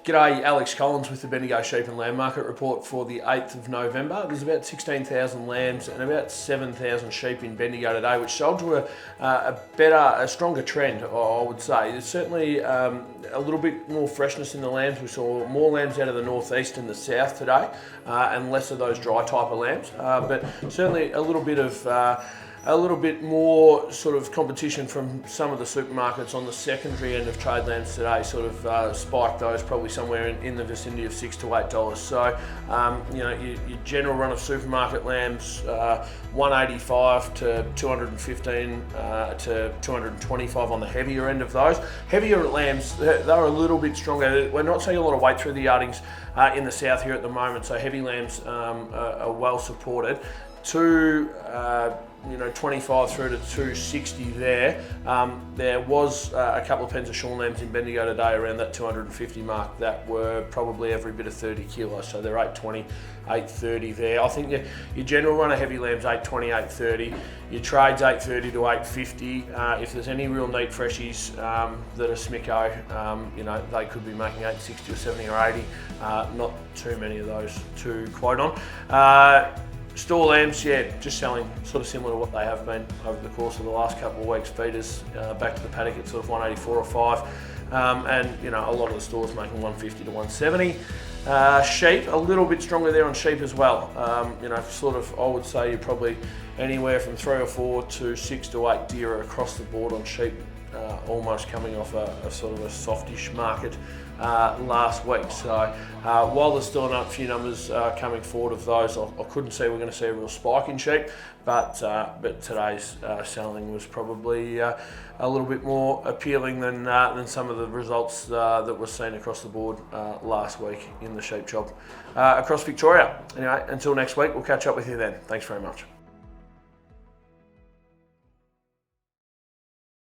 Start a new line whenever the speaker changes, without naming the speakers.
G'day, Alex Collins with the Bendigo Sheep and Lamb Market Report for the 8th of November. There's about 16,000 lambs and about 7,000 sheep in Bendigo today, which sold to a stronger trend, I would say. There's certainly a little bit more freshness in the lambs. We saw more lambs out of the northeast and the south today, and less of those dry type of lambs. But certainly a little bit more sort of competition from some of the supermarkets on the secondary end of trade lambs today, sort of spiked those probably somewhere in the vicinity of $6 to $8. So, your general run of supermarket lambs, 185 to 215 to 225 on the heavier end of those. Heavier lambs, they're a little bit stronger. We're not seeing a lot of weight through the yardings in the south here at the moment, so heavy lambs are well supported. 25 through to 260 there. There was a couple of pens of shorn lambs in Bendigo today around that 250 mark that were probably every bit of 30 kilos, so they're 820, 830 there. I think your general run of heavy lambs 820, 830. Your trades 830 to 850. If there's any real neat freshies that are smicko, they could be making 860 or 70 or 80. Not too many of those to quote on. Store lambs, yeah, just selling sort of similar to what they have been over the course of the last couple of weeks. Feeders back to the paddock at sort of 184 or 5, and a lot of the stores making 150 to 170. Sheep, a little bit stronger there on sheep as well. I would say you're probably anywhere from 3 or 4 to 6 to 8 deer across the board on sheep. Almost coming off a sort of a softish market last week. So while there's still a few numbers coming forward of those, I couldn't see we're going to see a real spike in sheep, but today's selling was probably a little bit more appealing than some of the results that were seen across the board last week in the sheep shop across Victoria. Anyway, until next week, we'll catch up with you then. Thanks very much.